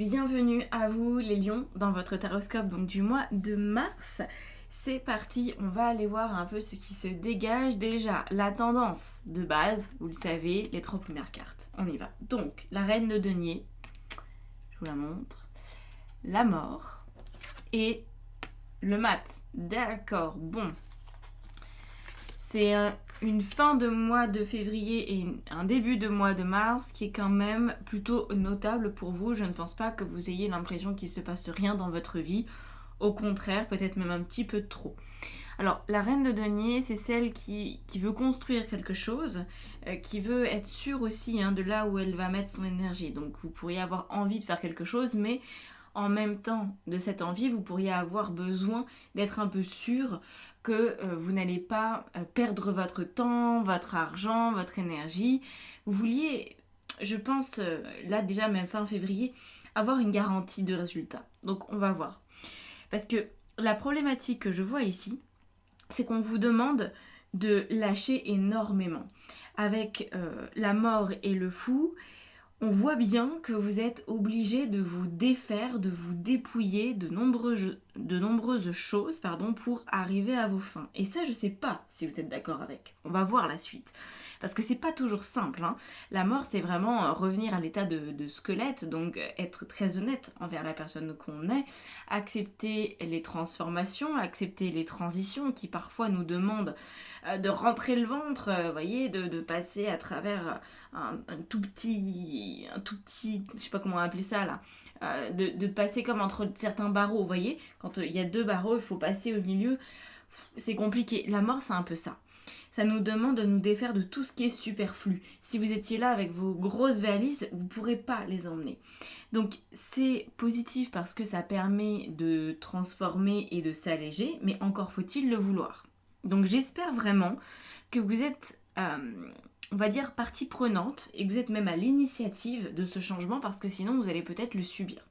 Bienvenue à vous les lions dans votre taroscope donc du mois de mars. C'est parti, on va aller voir un peu ce qui se dégage. Déjà, la tendance de base, vous le savez, les 3 premières cartes. On y va. Donc, la reine de denier, je vous la montre, la mort et le mat. D'accord, bon. C'est une fin de mois de février et un début de mois de mars qui est quand même plutôt notable pour vous. Je ne pense pas que vous ayez l'impression qu'il ne se passe rien dans votre vie. Au contraire, peut-être même un petit peu trop. Alors, la reine de denier, c'est celle qui veut construire quelque chose, qui veut être sûre aussi de là où elle va mettre son énergie. Donc, vous pourriez avoir envie de faire quelque chose, mais en même temps de cette envie, vous pourriez avoir besoin d'être un peu sûr que vous n'allez pas perdre votre temps, votre argent, votre énergie. Vous vouliez, je pense, là déjà même fin février, avoir une garantie de résultat. Donc on va voir. Parce que la problématique que je vois ici, c'est qu'on vous demande de lâcher énormément. Avec la mort et le fou, on voit bien que vous êtes obligé de vous défaire, de vous dépouiller de nombreuses choses pour arriver à vos fins. Et ça, je sais pas si vous êtes d'accord avec. On va voir la suite. Parce que c'est pas toujours simple. La mort, c'est vraiment revenir à l'état de squelette, donc être très honnête envers la personne qu'on est, accepter les transformations, accepter les transitions qui parfois nous demandent de rentrer le ventre, voyez, de passer à travers un tout petit, je sais pas comment appeler ça là, de passer comme entre certains barreaux, vous voyez, quand il y a 2 barreaux, il faut passer au milieu, c'est compliqué. La mort, c'est un peu ça. Ça nous demande de nous défaire de tout ce qui est superflu. Si vous étiez là avec vos grosses valises, vous ne pourrez pas les emmener. Donc c'est positif parce que ça permet de transformer et de s'alléger, mais encore faut-il le vouloir. Donc j'espère vraiment que vous êtes, on va dire, partie prenante et que vous êtes même à l'initiative de ce changement parce que sinon vous allez peut-être le subir.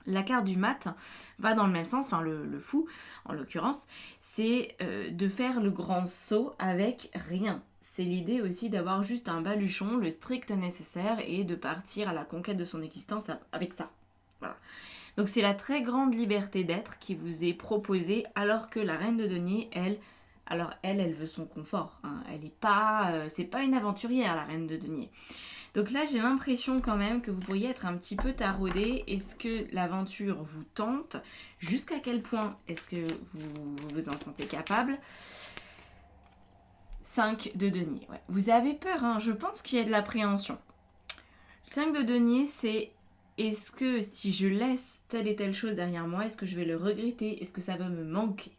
La carte du mat va dans le même sens, enfin le fou en l'occurrence, c'est de faire le grand saut avec rien. C'est l'idée aussi d'avoir juste un baluchon, le strict nécessaire et de partir à la conquête de son existence avec ça. Voilà. Donc c'est la très grande liberté d'être qui vous est proposée alors que la reine de denier, elle veut son confort. Elle est pas, c'est pas une aventurière la reine de denier. Donc là, j'ai l'impression quand même que vous pourriez être un petit peu taraudé. Est-ce que l'aventure vous tente? Jusqu'à quel point est-ce que vous vous en sentez capable? 5 de denier. Ouais. Vous avez peur, je pense qu'il y a de l'appréhension. 5 de denier, c'est est-ce que si je laisse telle et telle chose derrière moi, est-ce que je vais le regretter? Est-ce que ça va me manquer?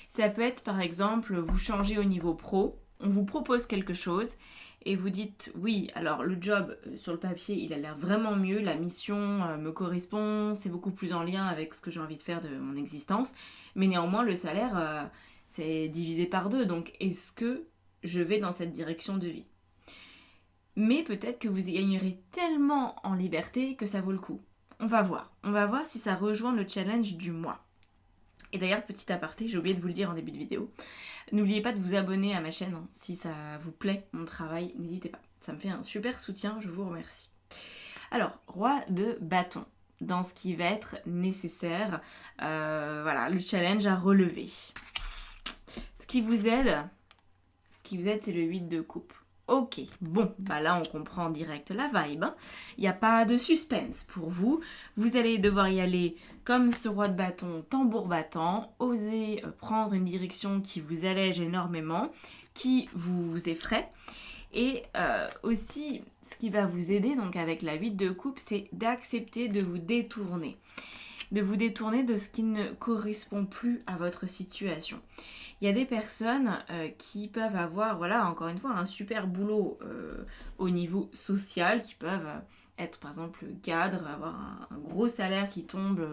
Ça peut être par exemple, vous changez au niveau pro, on vous propose quelque chose et vous dites oui, alors le job sur le papier il a l'air vraiment mieux, la mission me correspond, c'est beaucoup plus en lien avec ce que j'ai envie de faire de mon existence, mais néanmoins le salaire c'est divisé par 2, donc est-ce que je vais dans cette direction de vie? Mais peut-être que vous y gagnerez tellement en liberté que ça vaut le coup. On va voir si ça rejoint le challenge du mois. Et d'ailleurs, petit aparté, j'ai oublié de vous le dire en début de vidéo, n'oubliez pas de vous abonner à ma chaîne, si ça vous plaît, mon travail, n'hésitez pas. Ça me fait un super soutien, je vous remercie. Alors, roi de bâton, dans ce qui va être nécessaire, voilà, le challenge à relever. Ce qui vous aide, c'est le 8 de coupe. Ok, bon, là on comprend direct la vibe. Il n'y a pas de suspense pour vous. Vous allez devoir y aller comme ce roi de bâton, tambour battant, oser prendre une direction qui vous allège énormément, qui vous effraie. Et aussi, ce qui va vous aider, donc avec la 8 de coupe, c'est d'accepter de vous détourner. De vous détourner de ce qui ne correspond plus à votre situation. Il y a des personnes qui peuvent avoir, voilà, encore une fois, un super boulot au niveau social, qui peuvent être par exemple cadre, avoir un gros salaire qui tombe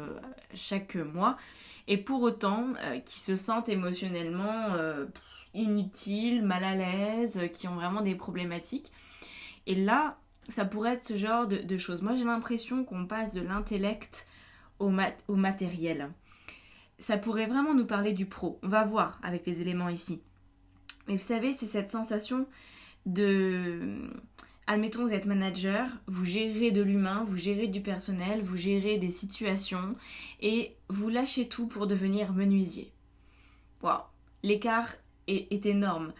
chaque mois, et pour autant qui se sentent émotionnellement inutiles, mal à l'aise, qui ont vraiment des problématiques. Et là, ça pourrait être ce genre de choses. Moi, j'ai l'impression qu'on passe de l'intellect au matériel. Ça pourrait vraiment nous parler du pro. On va voir avec les éléments ici. Mais vous savez, c'est cette sensation de... admettons vous êtes manager, vous gérez de l'humain, vous gérez du personnel, vous gérez des situations et vous lâchez tout pour devenir menuisier. Waouh, l'écart est énorme.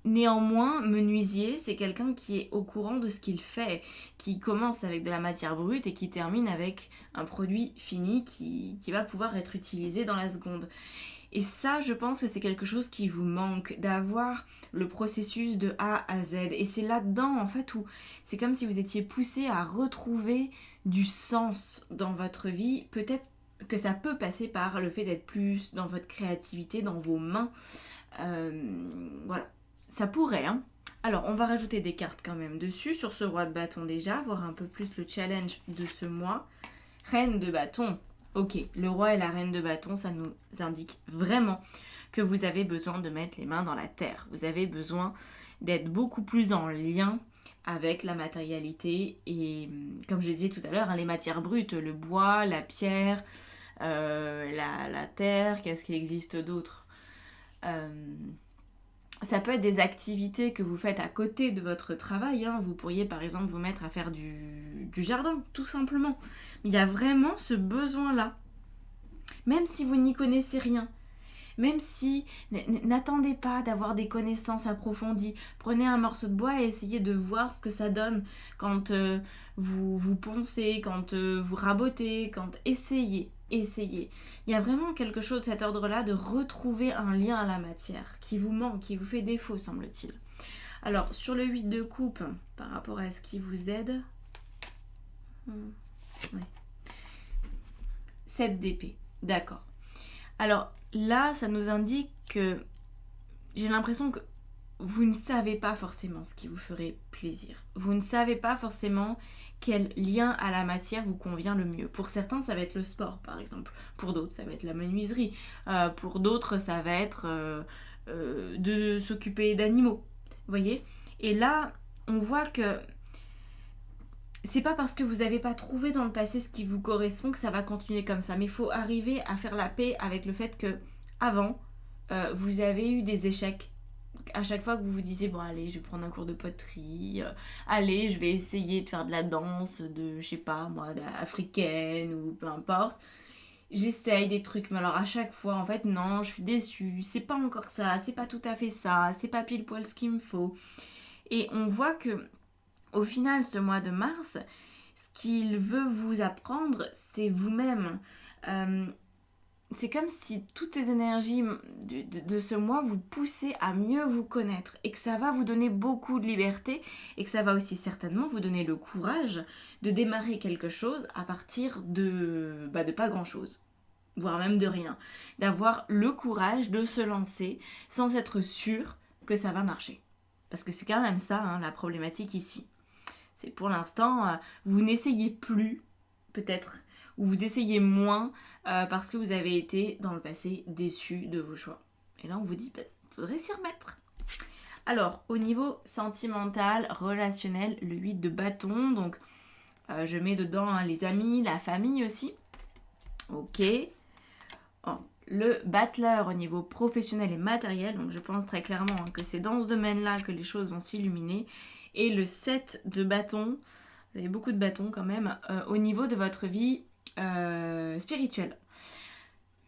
Néanmoins, menuisier, c'est quelqu'un qui est au courant de ce qu'il fait, qui commence avec de la matière brute et qui termine avec un produit fini qui va pouvoir être utilisé dans la seconde. Et ça, je pense que c'est quelque chose qui vous manque, d'avoir le processus de A à Z. Et c'est là-dedans, en fait, où c'est comme si vous étiez poussé à retrouver du sens dans votre vie. Peut-être que ça peut passer par le fait d'être plus dans votre créativité, dans vos mains. Voilà. Ça pourrait, hein. Alors, on va rajouter des cartes quand même dessus, sur ce roi de bâton déjà, voir un peu plus le challenge de ce mois. Reine de bâton. Ok, le roi et la reine de bâton, ça nous indique vraiment que vous avez besoin de mettre les mains dans la terre. Vous avez besoin d'être beaucoup plus en lien avec la matérialité et, comme je disais tout à l'heure, hein, les matières brutes, le bois, la pierre, la terre, qu'est-ce qui existe d'autre Ça peut être des activités que vous faites à côté de votre travail. Hein. Vous pourriez par exemple vous mettre à faire du jardin, tout simplement. Mais il y a vraiment ce besoin-là. Même si vous n'y connaissez rien. Même si, n'attendez pas d'avoir des connaissances approfondies. Prenez un morceau de bois et essayez de voir ce que ça donne quand vous poncez, quand vous rabotez, quand essayez. Il y a vraiment quelque chose de cet ordre-là de retrouver un lien à la matière qui vous manque, qui vous fait défaut, semble-t-il. Alors, sur le 8 de coupe, par rapport à ce qui vous aide, 7 d'épée, d'accord. Alors là, ça nous indique que j'ai l'impression que vous ne savez pas forcément ce qui vous ferait plaisir. Vous ne savez pas forcément quel lien à la matière vous convient le mieux. Pour certains, ça va être le sport, par exemple. Pour d'autres, ça va être la menuiserie. Pour d'autres, ça va être de s'occuper d'animaux. Vous voyez ? Et là, on voit que c'est pas parce que vous n'avez pas trouvé dans le passé ce qui vous correspond que ça va continuer comme ça. Mais il faut arriver à faire la paix avec le fait que avant, vous avez eu des échecs. À chaque fois que vous vous disiez, bon allez, je vais prendre un cours de poterie, allez, je vais essayer de faire de la danse, de, je sais pas moi, africaine ou peu importe. J'essaye des trucs, mais alors à chaque fois, en fait, non, je suis déçue, c'est pas encore ça, c'est pas tout à fait ça, c'est pas pile poil ce qu'il me faut. Et on voit que au final, ce mois de mars, ce qu'il veut vous apprendre, c'est vous-même. C'est comme si toutes les énergies de ce mois vous poussent à mieux vous connaître et que ça va vous donner beaucoup de liberté et que ça va aussi certainement vous donner le courage de démarrer quelque chose à partir de pas grand-chose, voire même de rien. D'avoir le courage de se lancer sans être sûr que ça va marcher. Parce que c'est quand même ça, hein, la problématique ici. C'est pour l'instant, vous n'essayez plus, peut-être, ou vous essayez moins parce que vous avez été, dans le passé, déçu de vos choix. Et là, on vous dit, faudrait s'y remettre. Alors, au niveau sentimental, relationnel, le 8 de bâton, donc je mets dedans hein, les amis, la famille aussi. Ok. Le battleur au niveau professionnel et matériel, donc je pense très clairement hein, que c'est dans ce domaine-là que les choses vont s'illuminer. Et le 7 de bâton, vous avez beaucoup de bâtons quand même, au niveau de votre vie spirituelle.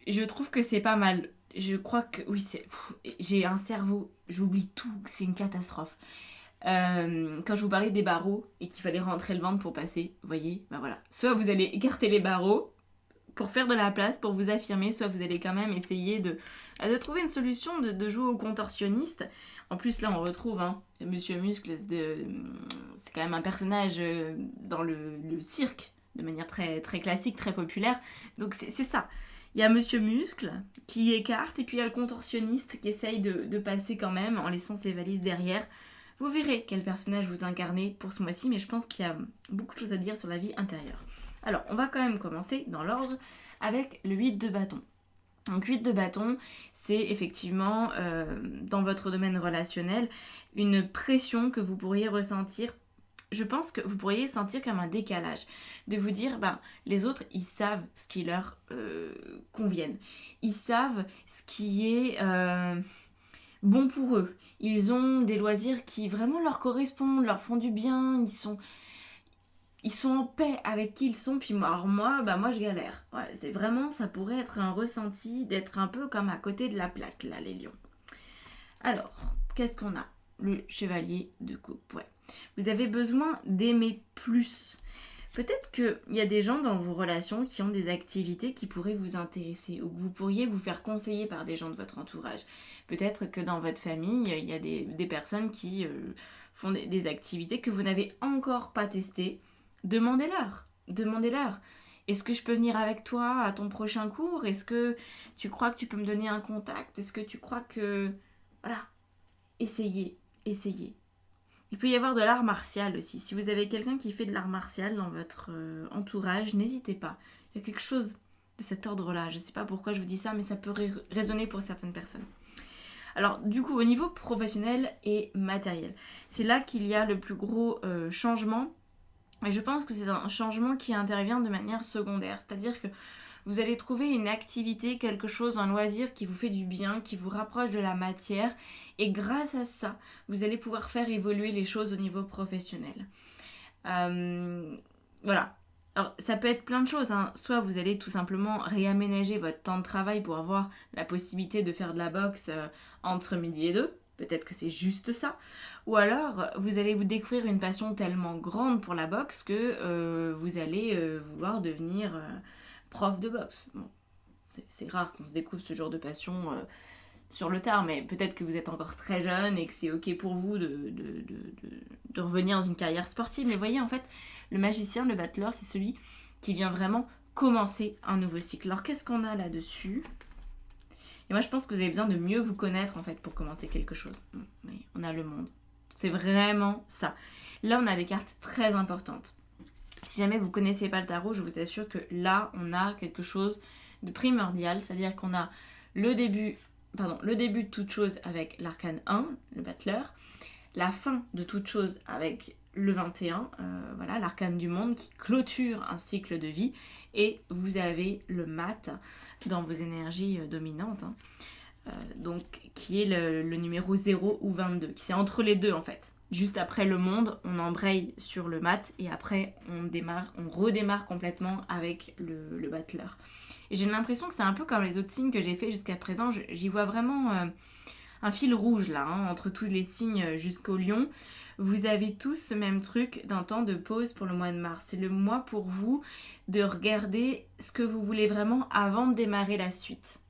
Je trouve que c'est pas mal. Je crois que, oui, j'ai un cerveau, j'oublie tout, c'est une catastrophe. Quand je vous parlais des barreaux et qu'il fallait rentrer le ventre pour passer, vous voyez, voilà. Soit vous allez écarter les barreaux pour faire de la place, pour vous affirmer, soit vous allez quand même essayer de trouver une solution, de jouer au contorsionniste. En plus, là, on retrouve Monsieur Muscle, c'est quand même un personnage dans le cirque, de manière très, très classique, très populaire. Donc, c'est ça. Il y a Monsieur Muscle qui écarte, et puis il y a le contorsionniste qui essaye de passer quand même en laissant ses valises derrière. Vous verrez quel personnage vous incarnez pour ce mois-ci, mais je pense qu'il y a beaucoup de choses à dire sur la vie intérieure. Alors, on va quand même commencer dans l'ordre avec le 8 de bâton. Donc 8 de bâton, c'est effectivement dans votre domaine relationnel une pression que vous pourriez ressentir. Je pense que vous pourriez sentir comme un décalage, de vous dire, les autres, ils savent ce qui leur convienne. Ils savent ce qui est, bons pour eux. Ils ont des loisirs qui vraiment leur correspondent, leur font du bien, ils sont en paix avec qui ils sont. Puis alors moi je galère. Ouais, c'est vraiment, ça pourrait être un ressenti d'être un peu comme à côté de la plaque, là, les lions. Alors, qu'est-ce qu'on a? Le chevalier de coupe, ouais. Vous avez besoin d'aimer plus. Peut-être qu'il y a des gens dans vos relations qui ont des activités qui pourraient vous intéresser ou que vous pourriez vous faire conseiller par des gens de votre entourage. Peut-être que dans votre famille, il y a des personnes qui font des activités que vous n'avez encore pas testées. Demandez-leur. Demandez-leur. Est-ce que je peux venir avec toi à ton prochain cours? Est-ce que tu crois que tu peux me donner un contact? Est-ce que tu crois que... Voilà. Essayez. Essayez. Il peut y avoir de l'art martial aussi. Si vous avez quelqu'un qui fait de l'art martial dans votre entourage, n'hésitez pas. Il y a quelque chose de cet ordre-là. Je ne sais pas pourquoi je vous dis ça, mais ça peut résonner pour certaines personnes. Alors, du coup, au niveau professionnel et matériel, c'est là qu'il y a le plus gros changement. Et je pense que c'est un changement qui intervient de manière secondaire. C'est-à-dire que vous allez trouver une activité, quelque chose, un loisir qui vous fait du bien, qui vous rapproche de la matière. Et grâce à ça, vous allez pouvoir faire évoluer les choses au niveau professionnel. Voilà. Alors, ça peut être plein de choses, hein. Soit vous allez tout simplement réaménager votre temps de travail pour avoir la possibilité de faire de la boxe entre midi et 2. Peut-être que c'est juste ça. Ou alors, vous allez vous découvrir une passion tellement grande pour la boxe que vous allez vouloir devenir prof de boxe. Bon, c'est rare qu'on se découvre ce genre de passion sur le tard, mais peut-être que vous êtes encore très jeune et que c'est ok pour vous de revenir dans une carrière sportive. Mais voyez, en fait, le magicien, le battleur, c'est celui qui vient vraiment commencer un nouveau cycle. Alors, qu'est-ce qu'on a là-dessus ? Et moi, je pense que vous avez besoin de mieux vous connaître, en fait, pour commencer quelque chose. Oui, on a le monde. C'est vraiment ça. Là, on a des cartes très importantes. Si jamais vous ne connaissez pas le tarot, je vous assure que là, on a quelque chose de primordial. C'est-à-dire qu'on a le début de toute chose avec l'arcane 1, le battleur. La fin de toute chose avec le 21, voilà, l'arcane du monde qui clôture un cycle de vie. Et vous avez le mat dans vos énergies dominantes, hein, donc qui est le numéro 0 ou 22, qui c'est entre les deux en fait. Juste après le monde, on embraye sur le mat et après on redémarre complètement avec le battleur. Et j'ai l'impression que c'est un peu comme les autres signes que j'ai fait jusqu'à présent. J'y vois vraiment un fil rouge là, hein, entre tous les signes jusqu'au lion. Vous avez tous ce même truc d'un temps de pause pour le mois de mars. C'est le mois pour vous de regarder ce que vous voulez vraiment avant de démarrer la suite.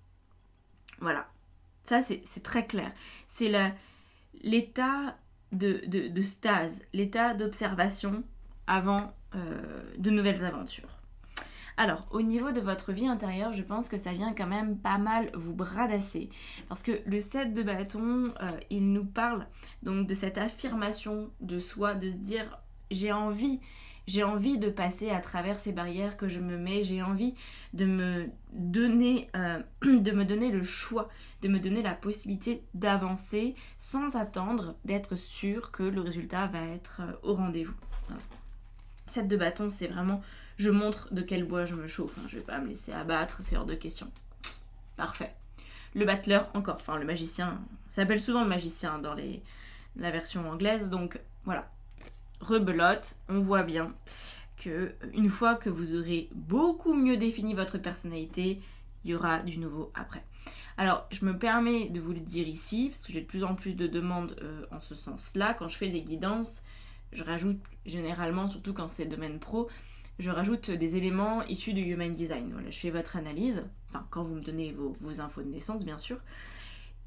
Voilà. Ça, c'est très clair. C'est l'état de stase, l'état d'observation avant de nouvelles aventures. Alors, au niveau de votre vie intérieure, je pense que ça vient quand même pas mal vous bradasser. Parce que le 7 de bâton, il nous parle donc de cette affirmation de soi, de se dire j'ai envie de passer à travers ces barrières que je me mets, j'ai envie de me donner le choix, de me donner la possibilité d'avancer sans attendre d'être sûr que le résultat va être au rendez-vous. Voilà. 7 de bâton, c'est vraiment je montre de quel bois je me chauffe, hein. Je vais pas me laisser abattre, c'est hors de question. Parfait. Le battleur, encore, enfin le magicien, ça s'appelle souvent le magicien dans la version anglaise, donc voilà. Rebelote, on voit bien que une fois que vous aurez beaucoup mieux défini votre personnalité, il y aura du nouveau après. Alors, je me permets de vous le dire ici, parce que j'ai de plus en plus de demandes en ce sens-là. Quand je fais des guidances, je rajoute généralement, surtout quand c'est domaine pro, je rajoute des éléments issus du Human Design. Voilà, je fais votre analyse, enfin quand vous me donnez vos infos de naissance bien sûr.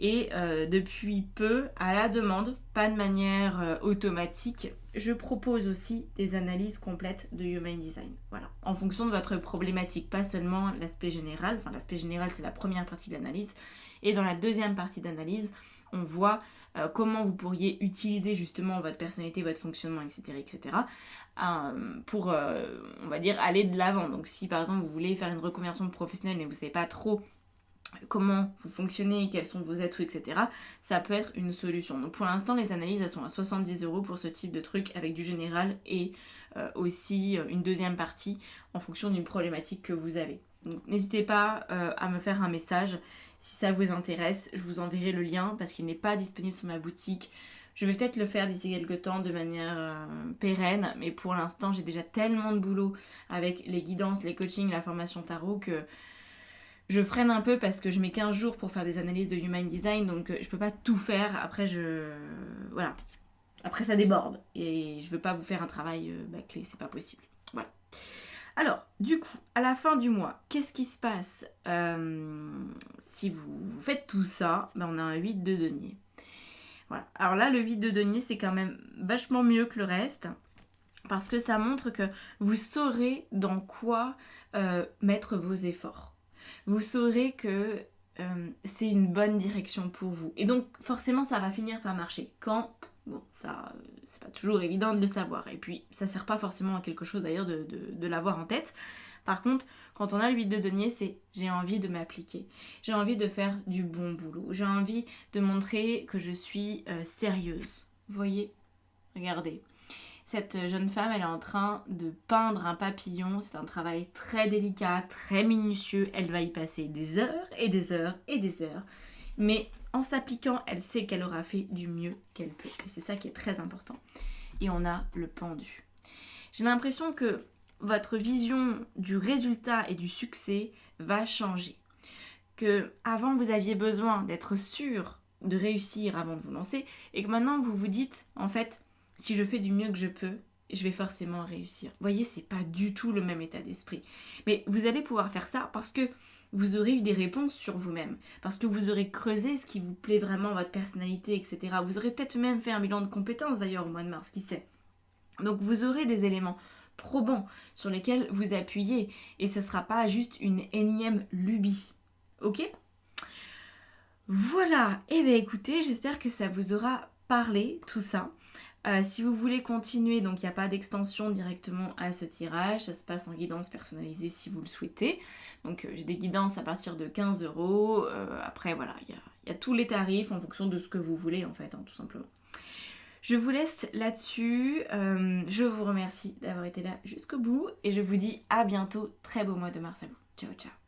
Et depuis peu, à la demande, pas de manière automatique, je propose aussi des analyses complètes de Human Design. Voilà, en fonction de votre problématique, pas seulement l'aspect général. Enfin, l'aspect général, c'est la première partie de l'analyse. Et dans la deuxième partie d'analyse, on voit comment vous pourriez utiliser justement votre personnalité, votre fonctionnement, etc. etc. Pour, on va dire, aller de l'avant. Donc si par exemple vous voulez faire une reconversion professionnelle mais vous ne savez pas trop comment vous fonctionnez, quels sont vos atouts, etc. ça peut être une solution. Donc pour l'instant, les analyses elles sont à 70 € pour ce type de truc avec du général et aussi une deuxième partie en fonction d'une problématique que vous avez. Donc n'hésitez pas à me faire un message Si ça vous intéresse, je vous enverrai le lien parce qu'il n'est pas disponible sur ma boutique. Je vais peut-être le faire d'ici quelques temps de manière pérenne, mais pour l'instant j'ai déjà tellement de boulot avec les guidances, les coachings, la formation tarot que je freine un peu parce que je mets 15 jours pour faire des analyses de Human Design, donc je peux pas tout faire. Après, voilà. Après, ça déborde et je veux pas vous faire un travail bâclé, c'est pas possible. Voilà. Alors, du coup, à la fin du mois, qu'est-ce qui se passe si vous faites tout ça? On a un 8 de denier. Voilà. Alors là, le 8 de denier, c'est quand même vachement mieux que le reste parce que ça montre que vous saurez dans quoi mettre vos efforts. Vous saurez que c'est une bonne direction pour vous. Et donc, forcément, ça va finir par marcher. Quand, bon, ça, c'est pas toujours évident de le savoir. Et puis, ça sert pas forcément à quelque chose d'ailleurs de l'avoir en tête. Par contre, quand on a le 8 de denier, c'est j'ai envie de m'appliquer. J'ai envie de faire du bon boulot. J'ai envie de montrer que je suis sérieuse. Vous voyez? Regardez. Cette jeune femme, elle est en train de peindre un papillon. C'est un travail très délicat, très minutieux. Elle va y passer des heures et des heures et des heures. Mais en s'appliquant, elle sait qu'elle aura fait du mieux qu'elle peut. Et c'est ça qui est très important. Et on a le pendu. J'ai l'impression que votre vision du résultat et du succès va changer. Que avant vous aviez besoin d'être sûr de réussir avant de vous lancer et que maintenant vous vous dites en fait si je fais du mieux que je peux, je vais forcément réussir. Vous voyez, c'est pas du tout le même état d'esprit. Mais vous allez pouvoir faire ça parce que vous aurez eu des réponses sur vous-même, parce que vous aurez creusé ce qui vous plaît vraiment, votre personnalité, etc. Vous aurez peut-être même fait un bilan de compétences d'ailleurs au mois de mars, qui sait. Donc vous aurez des éléments probants sur lesquels vous appuyez et ce ne sera pas juste une énième lubie. Ok ? Voilà, et bien écoutez, j'espère que ça vous aura parlé tout ça. Si vous voulez continuer, donc il n'y a pas d'extension directement à ce tirage, ça se passe en guidance personnalisée si vous le souhaitez. Donc j'ai des guidances à partir de 15 €. Après voilà, il y a tous les tarifs en fonction de ce que vous voulez en fait, tout simplement. Je vous laisse là-dessus, je vous remercie d'avoir été là jusqu'au bout et je vous dis à bientôt, très beau mois de mars à vous. Ciao ciao.